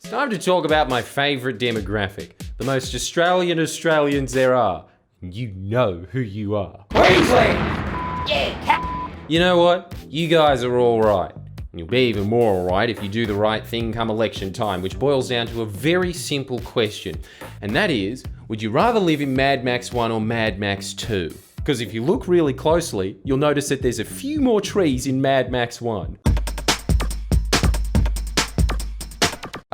It's time to talk about my favourite demographic, the most Australian Australians there are. And you know who you are. Queensland! Yeah! You know what? You guys are alright. And you'll be even more alright if you do the right thing come election time, which boils down to a very simple question. And that is, would you rather live in Mad Max 1 or Mad Max 2? Because if you look really closely, you'll notice that there's a few more trees in Mad Max 1.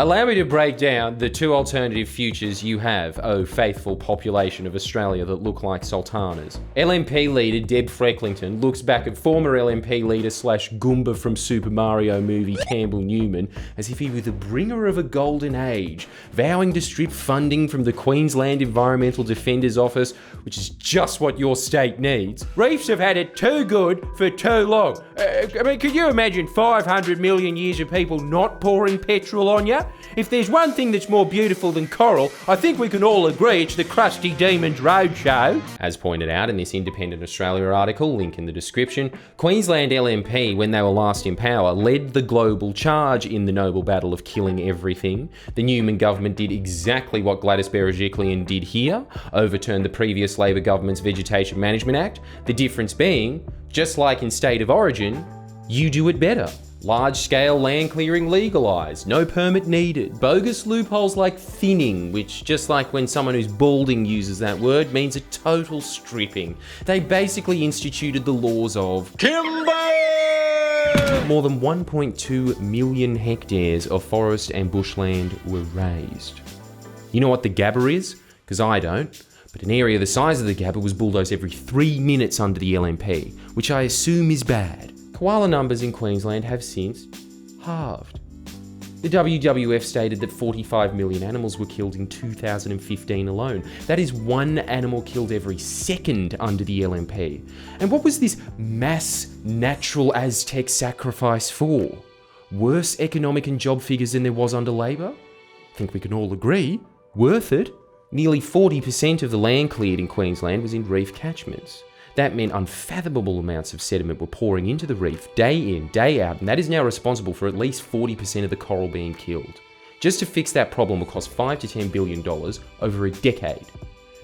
Allow me to break down the two alternative futures you have, oh faithful population of Australia that look like sultanas. LNP leader Deb Fracklington looks back at former LNP leader / Goomba from Super Mario movie Campbell Newman as if he were the bringer of a golden age, vowing to strip funding from the Queensland Environmental Defender's Office, which is just what your state needs. Reefs have had it too good for too long. Could you imagine 500 million years of people not pouring petrol on you? If there's one thing that's more beautiful than coral, I think we can all agree it's the Krusty Demons Roadshow. As pointed out in this Independent Australia article, link in the description, Queensland LNP, when they were last in power, led the global charge in the noble battle of killing everything. The Newman government did exactly what Gladys Berejiklian did here, overturned the previous Labor government's Vegetation Management Act, the difference being, just like in State of Origin, you do it better. Large-scale land clearing legalised, no permit needed. Bogus loopholes like thinning, which, just like when someone who's balding uses that word, means a total stripping. They basically instituted the laws of timber! More than 1.2 million hectares of forest and bushland were razed. You know what the Gabba is? Because I don't. But an area the size of the Gabba was bulldozed every 3 minutes under the LNP, which I assume is bad. Koala numbers in Queensland have since halved. The WWF stated that 45 million animals were killed in 2015 alone. That is one animal killed every second under the LNP. And what was this mass natural Aztec sacrifice for? Worse economic and job figures than there was under Labor? I think we can all agree, worth it. Nearly 40% of the land cleared in Queensland was in reef catchments. That meant unfathomable amounts of sediment were pouring into the reef day in, day out, and that is now responsible for at least 40% of the coral being killed. Just to fix that problem will cost $5 to $10 billion over a decade.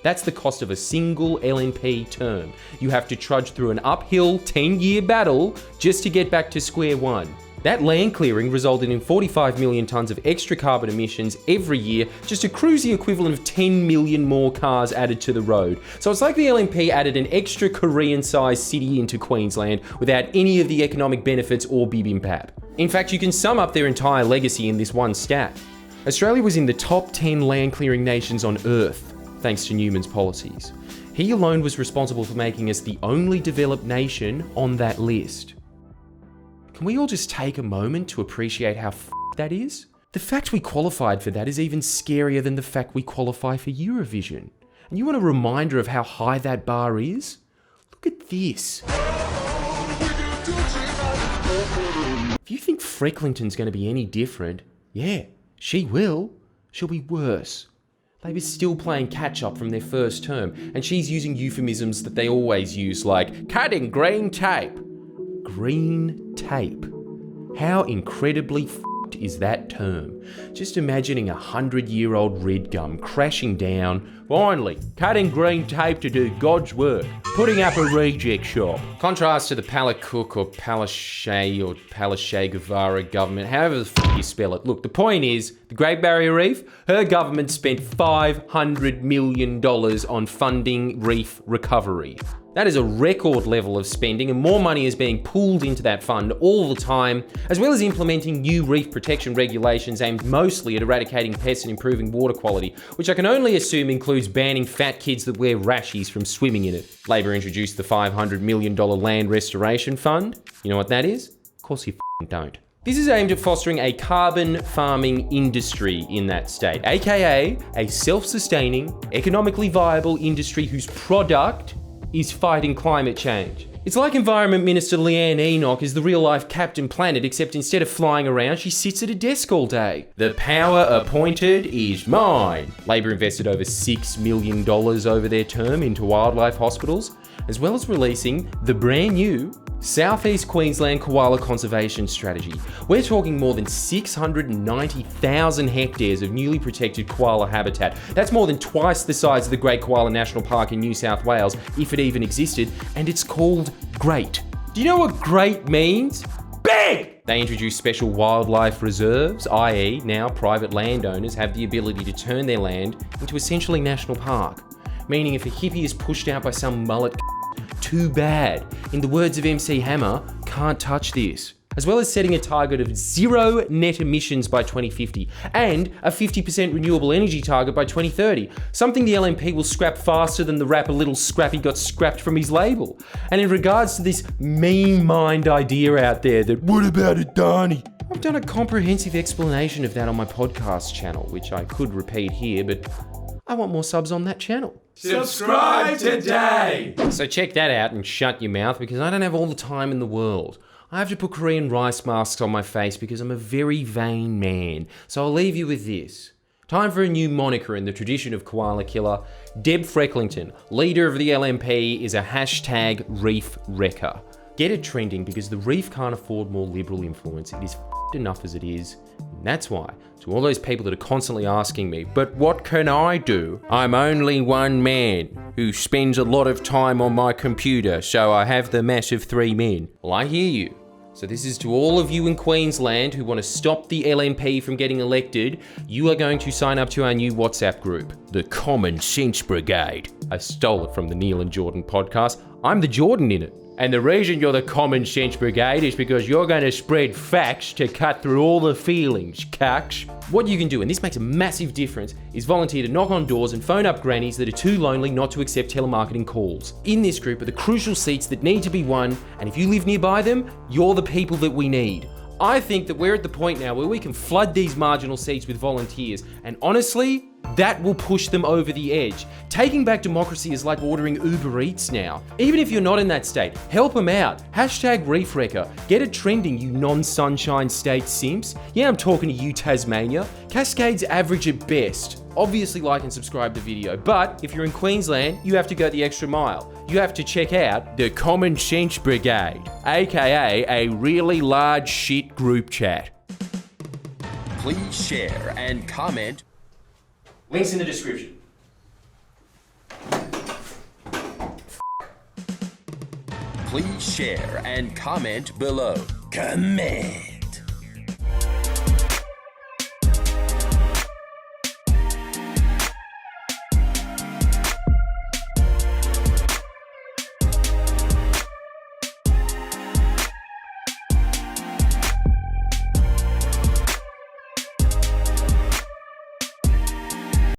That's the cost of a single LNP term. You have to trudge through an uphill 10-year battle just to get back to square one. That land clearing resulted in 45 million tonnes of extra carbon emissions every year, just a cruisy equivalent of 10 million more cars added to the road. So it's like the LNP added an extra Korean-sized city into Queensland without any of the economic benefits or bibimbap. In fact, you can sum up their entire legacy in this one stat. Australia was in the top 10 land clearing nations on Earth, thanks to Newman's policies. He alone was responsible for making us the only developed nation on that list. Can we all just take a moment to appreciate how that is? The fact we qualified for that is even scarier than the fact we qualify for Eurovision. And you want a reminder of how high that bar is? Look at this. If you think Fracklington's going to be any different, yeah, she will. She'll be worse. Labor's still playing catch-up from their first term, and she's using euphemisms that they always use, like cutting green tape. Green tape. How incredibly f***ed is that term? Just imagining 100-year-old red gum crashing down, finally cutting green tape to do God's work, putting up a reject shop. Contrast to the Palacook or Palaszczuk or Palaszczuk Guevara government, however the f*** you spell it. Look, the point is, the Great Barrier Reef, her government spent $500 million on funding reef recovery. That is a record level of spending, and more money is being pooled into that fund all the time, as well as implementing new reef protection regulations aimed mostly at eradicating pests and improving water quality, which I can only assume includes banning fat kids that wear rashies from swimming in it. Labor introduced the $500 million Land Restoration Fund. You know what that is? Of course you don't. This is aimed at fostering a carbon farming industry in that state, aka a self-sustaining, economically viable industry whose product is fighting climate change. It's like Environment Minister Leanne Enoch is the real-life Captain Planet, except instead of flying around, she sits at a desk all day. The power appointed is mine. Labor invested over $6 million over their term into wildlife hospitals. as well as releasing the brand new Southeast Queensland Koala Conservation Strategy. We're talking more than 690,000 hectares of newly protected koala habitat. That's more than twice the size of the Great Koala National Park in New South Wales, if it even existed, and it's called GREAT. Do you know what GREAT means? Big! They introduced special wildlife reserves, i.e. now private landowners have the ability to turn their land into essentially national park. Meaning if a hippie is pushed out by some mullet, too bad. In the words of MC Hammer, can't touch this. As well as setting a target of 0 net emissions by 2050 and a 50% renewable energy target by 2030, something the LNP will scrap faster than the rapper Little Scrappy got scrapped from his label. And in regards to this mean mind idea out there that, what about Adani? I've done a comprehensive explanation of that on my podcast channel, which I could repeat here, but I want more subs on that channel. Subscribe today! So check that out and shut your mouth, because I don't have all the time in the world. I have to put Korean rice masks on my face because I'm a very vain man. So I'll leave you with this. Time for a new moniker in the tradition of koala killer. Deb Fracklington, leader of the LNP, is a hashtag Reef Wrecker. Get it trending because the Reef can't afford more liberal influence. It is enough as it is. And that's why, to all those people that are constantly asking me, but what can I do? I'm only one man who spends a lot of time on my computer, so I have the mass of 3 men. Well, I hear you. So this is to all of you in Queensland who want to stop the LNP from getting elected. You are going to sign up to our new WhatsApp group, the Common Sense Brigade. I stole it from the Neil and Jordan podcast. I'm the Jordan in it. And the reason you're the Common Sense Brigade is because you're going to spread facts to cut through all the feelings, cucks. What you can do, and this makes a massive difference, is volunteer to knock on doors and phone up grannies that are too lonely not to accept telemarketing calls. In this group are the crucial seats that need to be won, and if you live nearby them, you're the people that we need. I think that we're at the point now where we can flood these marginal seats with volunteers, and honestly, that will push them over the edge. Taking back democracy is like ordering Uber Eats now. Even if you're not in that state, help them out. Hashtag Reef Wrecker. Get it trending, you non-sunshine state simps. Yeah, I'm talking to you, Tasmania. Cascade's average at best. Obviously like and subscribe the video, but if you're in Queensland, you have to go the extra mile. You have to check out the Common Sense Brigade, aka a really large shit group chat. Please share and comment. Links in the description. Please share and comment below. Comment.